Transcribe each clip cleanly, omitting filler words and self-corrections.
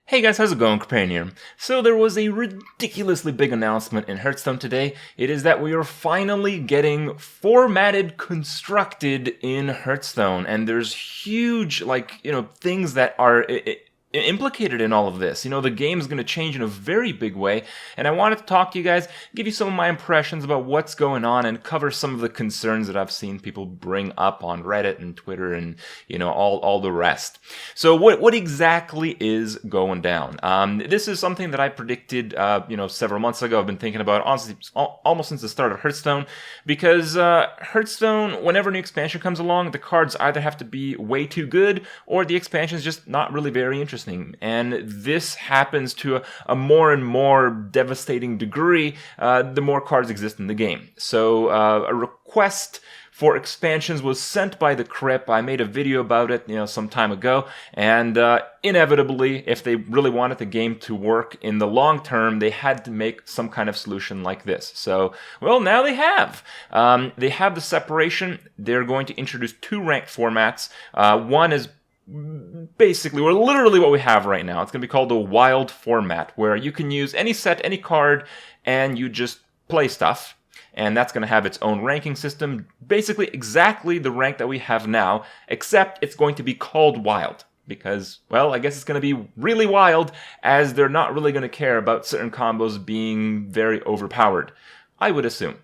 Hey guys, how's it going? Kripparrian here. So there was a ridiculously big announcement in Hearthstone today. It is that we are finally getting formatted constructed in Hearthstone, and there's huge, things that are implicated in all of this. The game is going to change in a very big way, and I wanted to talk to you guys, give you some of my impressions about what's going on, and cover some of the concerns that I've seen people bring up on Reddit and Twitter and, all the rest. So what exactly is going down? This is something that I predicted, several months ago. I've been thinking about honestly almost since the start of Hearthstone, because Hearthstone, whenever a new expansion comes along, the cards either have to be way too good, or the expansion is just not really very interesting. And this happens to a more and more devastating degree the more cards exist in the game. So a request for expansions was sent by the Crip. I made a video about it, some time ago, and inevitably, if they really wanted the game to work in the long term, they had to make some kind of solution like this. So, well, now they have. They have the separation. They're going to introduce two ranked formats. One is basically, or literally what we have right now. It's going to be called the Wild format, where you can use any set, any card, and you just play stuff. And that's going to have its own ranking system, basically exactly the rank that we have now, except it's going to be called Wild. Because, well, I guess it's going to be really wild, as they're not really going to care about certain combos being very overpowered, I would assume.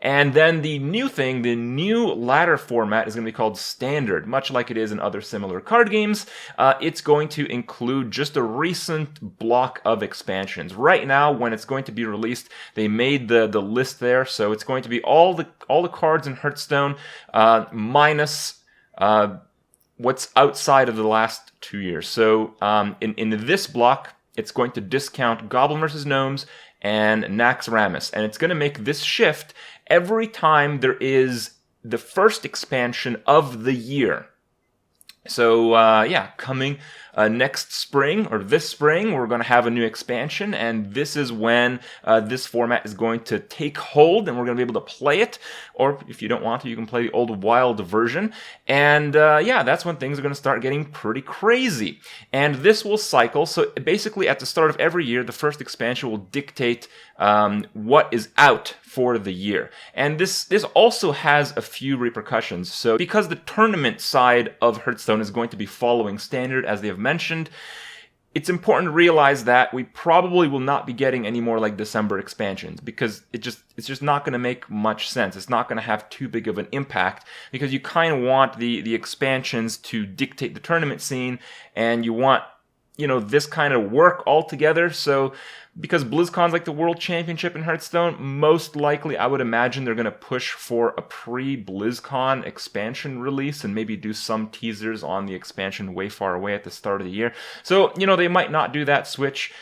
And then the new thing, the new ladder format is going to be called Standard, much like it is in other similar card games. It's going to include just a recent block of expansions. Right now, when it's going to be released, they made the list there, so it's going to be all the cards in Hearthstone minus what's outside of the last 2 years. So in this block, it's going to discount Goblin vs. Gnomes and Naxxramas, and it's going to make this shift every time there is the first expansion of the year. So, coming next spring, or this spring, we're going to have a new expansion, and this is when this format is going to take hold, and we're going to be able to play it, or if you don't want to, you can play the old Wild version, and that's when things are going to start getting pretty crazy. And this will cycle, so basically at the start of every year, the first expansion will dictate what is out for the year. And this also has a few repercussions. So because the tournament side of Hearthstone is going to be following Standard, as they have mentioned, it's important to realize that we probably will not be getting any more like December expansions, because it's just not going to make much sense. It's not going to have too big of an impact, because you kind of want the expansions to dictate the tournament scene, and you want this kind of work all together. So because BlizzCon's like the World Championship in Hearthstone, most likely I would imagine they're going to push for a pre-BlizzCon expansion release and maybe do some teasers on the expansion way far away at the start of the year. So, they might not do that switch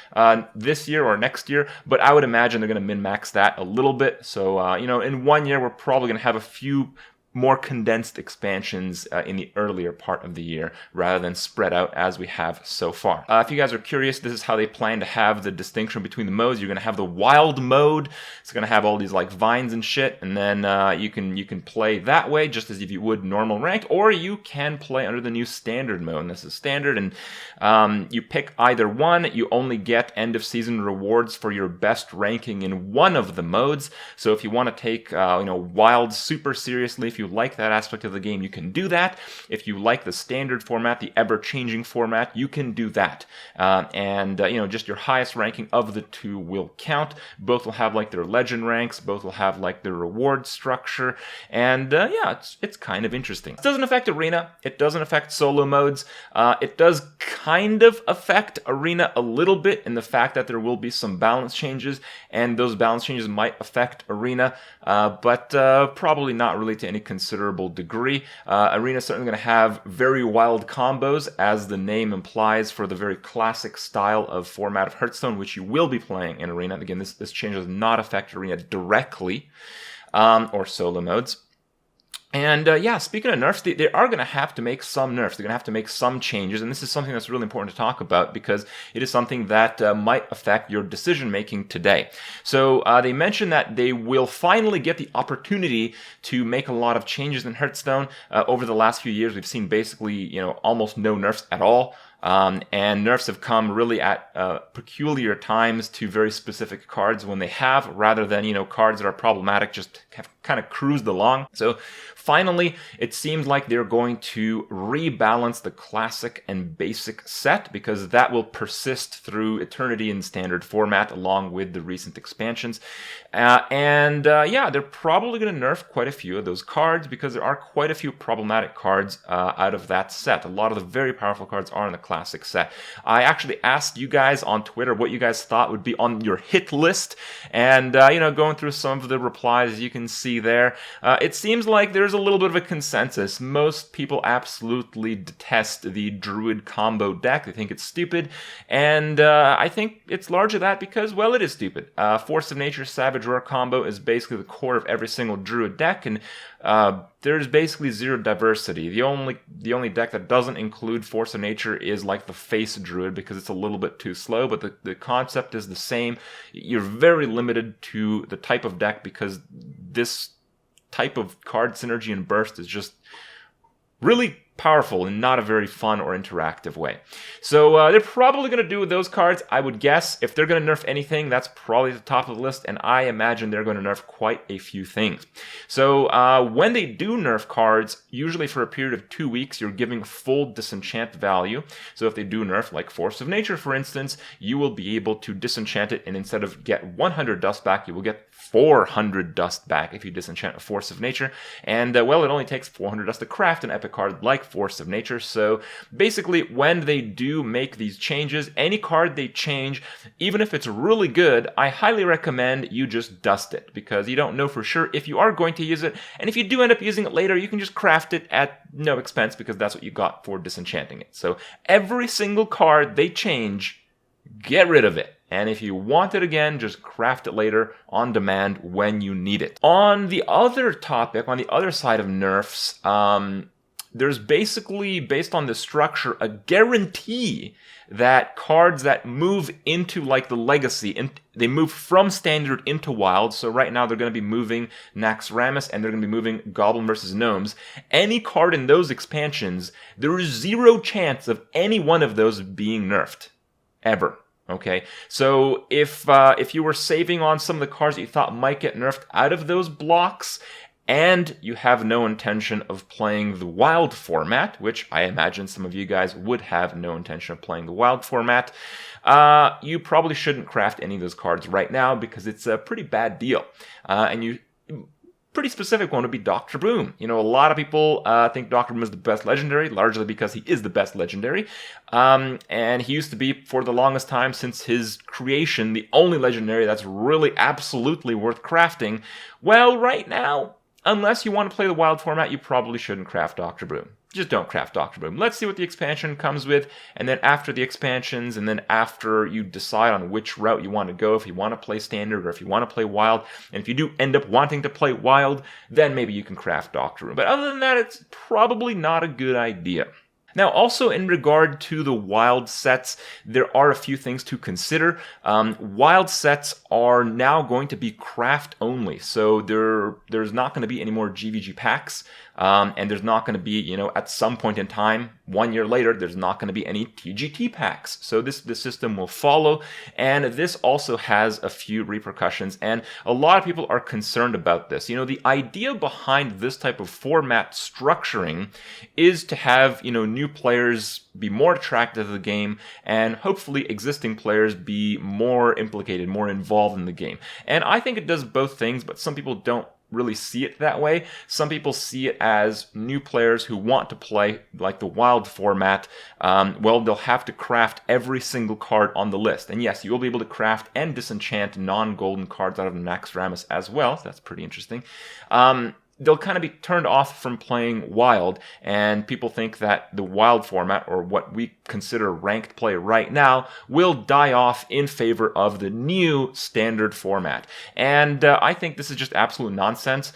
this year or next year, but I would imagine they're going to min-max that a little bit. So, in 1 year, we're probably going to have a few more condensed expansions in the earlier part of the year, rather than spread out as we have so far. If you guys are curious, this is how they plan to have the distinction between the modes. You're going to have the Wild mode. It's going to have all these like vines and shit, and then you can play that way, just as if you would normal ranked, or you can play under the new Standard mode. And this is Standard, and you pick either one. You only get end of season rewards for your best ranking in one of the modes. So if you want to take Wild super seriously, if you like that aspect of the game, you can do that. If you like the Standard format, the ever-changing format, you can do that. Just your highest ranking of the two will count. Both will have like their legend ranks. Both will have like their reward structure. And it's kind of interesting. It doesn't affect Arena. It doesn't affect solo modes. It does kind of affect Arena a little bit in the fact that there will be some balance changes, and those balance changes might affect Arena, but probably not really to any considerable degree. Arena is certainly going to have very wild combos, as the name implies, for the very classic style of format of Hearthstone, which you will be playing in Arena. Again, this change does not affect Arena directly, or solo modes. And speaking of nerfs, they are going to have to make some nerfs. They're going to have to make some changes, and this is something that's really important to talk about, because it is something that might affect your decision making today. So they mentioned that they will finally get the opportunity to make a lot of changes in Hearthstone. Over the last few years, we've seen basically almost no nerfs at all. And nerfs have come really at peculiar times to very specific cards when they have, rather than, cards that are problematic just have kind of cruised along. So finally, it seems like they're going to rebalance the classic and basic set, because that will persist through eternity in standard format along with the recent expansions. Yeah, they're probably going to nerf quite a few of those cards, because there are quite a few problematic cards out of that set. A lot of the very powerful cards are in the classic set. I actually asked you guys on Twitter what you guys thought would be on your hit list, and going through some of the replies you can see there, it seems like there's a little bit of a consensus. Most people absolutely detest the Druid combo deck. They think it's stupid, and I think it's largely that because, well, it is stupid. Force of Nature Savage Roar combo is basically the core of every single Druid deck, and there's basically zero diversity. The only deck that doesn't include Force of Nature is like the Face Druid, because it's a little bit too slow, but the concept is the same. You're very limited to the type of deck, because this type of card synergy and burst is just really powerful in not a very fun or interactive way. So they're probably going to do with those cards, I would guess. If they're going to nerf anything, that's probably at the top of the list, and I imagine they're going to nerf quite a few things. So when they do nerf cards, usually for a period of 2 weeks, you're giving full disenchant value. So if they do nerf, like Force of Nature, for instance, you will be able to disenchant it, and instead of get 100 dust back, you will get 400 dust back if you disenchant a Force of Nature. And, well, it only takes 400 dust to craft an epic card like Force of Nature. So basically, when they do make these changes, any card they change, even if it's really good, I highly recommend you just dust it, because you don't know for sure if you are going to use it. And if you do end up using it later, you can just craft it at no expense, because that's what you got for disenchanting it. So every single card they change, get rid of it. And if you want it again, just craft it later on demand when you need it. On the other topic, on the other side of nerfs, there's basically, based on the structure, a guarantee that cards that move into like the Legacy, and they move from Standard into Wild. So right now they're going to be moving Naxxramas, and they're going to be moving Goblin vs. Gnomes. Any card in those expansions, there is zero chance of any one of those being nerfed. Ever. Okay, so if you were saving on some of the cards that you thought might get nerfed out of those blocks, and you have no intention of playing the Wild format, which I imagine some of you guys would have no intention of playing the Wild format, you probably shouldn't craft any of those cards right now, because it's a pretty bad deal. And you... pretty specific one would be Dr. Boom. A lot of people think Dr. Boom is the best legendary, largely because he is the best legendary. And he used to be, for the longest time since his creation, the only legendary that's really absolutely worth crafting. Well, right now, unless you want to play the Wild format, you probably shouldn't craft Dr. Boom. Just don't craft Dr. Boom. Let's see what the expansion comes with, and then after the expansions, and then after you decide on which route you want to go, if you want to play Standard or if you want to play Wild, and if you do end up wanting to play Wild, then maybe you can craft Dr. Boom. But other than that, it's probably not a good idea. Now, also in regard to the Wild sets, there are a few things to consider. Wild sets are now going to be craft only, so there's not going to be any more GVG packs. And there's not going to be, at some point in time, 1 year later, there's not going to be any TGT packs. So this system will follow, and this also has a few repercussions, and a lot of people are concerned about this. The idea behind this type of format structuring is to have, new players be more attracted to the game, and hopefully existing players be more implicated, more involved in the game. And I think it does both things, but some people don't really see it that way. Some people see it as new players who want to play like the Wild format. Well, they'll have to craft every single card on the list. And yes, you will be able to craft and disenchant non-golden cards out of Naxxramas as well. So that's pretty interesting. They'll kind of be turned off from playing Wild, and people think that the Wild format, or what we consider ranked play right now, will die off in favor of the new Standard format. And I think this is just absolute nonsense.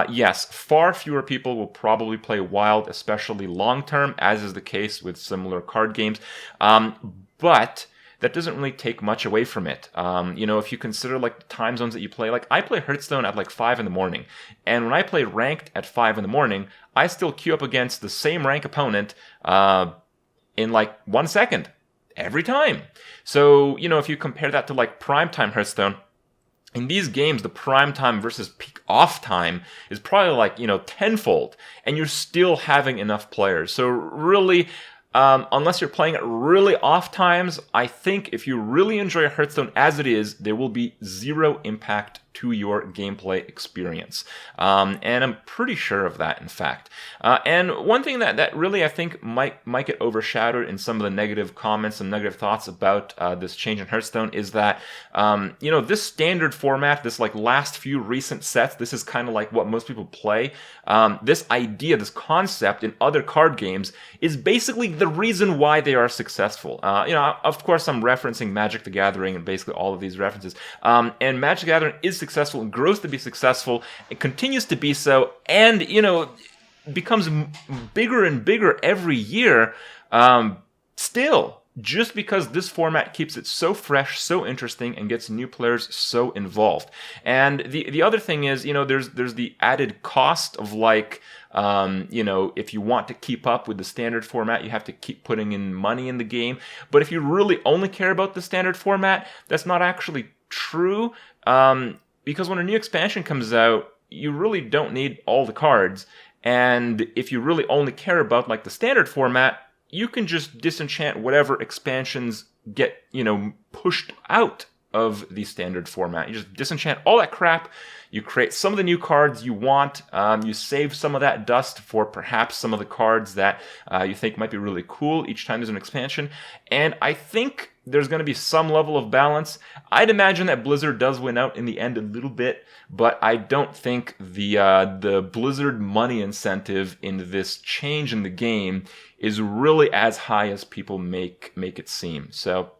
Yes, far fewer people will probably play Wild, especially long-term, as is the case with similar card games. But that doesn't really take much away from it. If you consider like the time zones that you play, like I play Hearthstone at like 5 in the morning, and when I play ranked at 5 in the morning, I still queue up against the same rank opponent in like 1 second every time. So, if you compare that to like primetime Hearthstone, in these games, the prime time versus peak off time is probably like, tenfold, and you're still having enough players. So really, unless you're playing at really off times, I think if you really enjoy Hearthstone as it is, there will be zero impact to your gameplay experience. And I'm pretty sure of that, in fact. And one thing that really I think might get overshadowed in some of the negative comments and negative thoughts about this change in Hearthstone is that, this standard format, this like last few recent sets, this is kind of like what most people play. This idea, this concept in other card games is basically the reason why they are successful. Of course, I'm referencing Magic the Gathering and basically all of these references. And Magic the Gathering is successful and grows to be successful. It continues to be so, and becomes bigger and bigger every year. Still, just because this format keeps it so fresh, so interesting, and gets new players so involved. And the other thing is, there's the added cost of like, if you want to keep up with the standard format, you have to keep putting in money in the game. But if you really only care about the standard format, that's not actually true. Because when a new expansion comes out, you really don't need all the cards. And if you really only care about like the standard format, you can just disenchant whatever expansions get, pushed out of the standard format. You just disenchant all that crap. You create some of the new cards you want. You save some of that dust for perhaps some of the cards that you think might be really cool each time there's an expansion. And I think there's going to be some level of balance. I'd imagine that Blizzard does win out in the end a little bit, but I don't think the Blizzard money incentive in this change in the game is really as high as people make it seem. So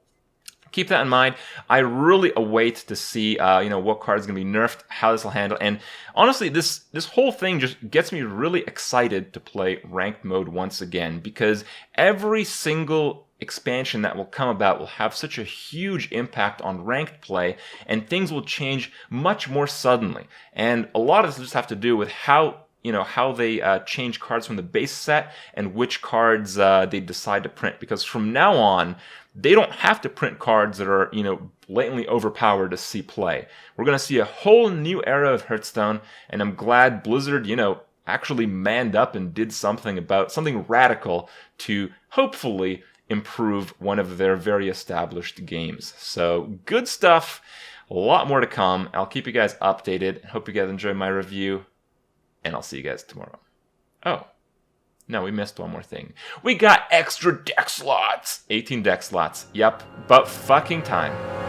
keep that in mind. I really await to see, what card is going to be nerfed, how this will handle. And honestly, this whole thing just gets me really excited to play ranked mode once again, because every single expansion that will come about will have such a huge impact on ranked play, and things will change much more suddenly. And a lot of this will just have to do with how they change cards from the base set and which cards they decide to print. Because from now on, they don't have to print cards that are, blatantly overpowered to see play. We're going to see a whole new era of Hearthstone, and I'm glad Blizzard, actually manned up and did something radical to hopefully improve one of their very established games. So good stuff. A lot more to come. I'll keep you guys updated. Hope you guys enjoy my review, and I'll see you guys tomorrow. Oh, no, we missed one more thing. We got extra deck slots. 18 deck slots. Yep, about fucking time.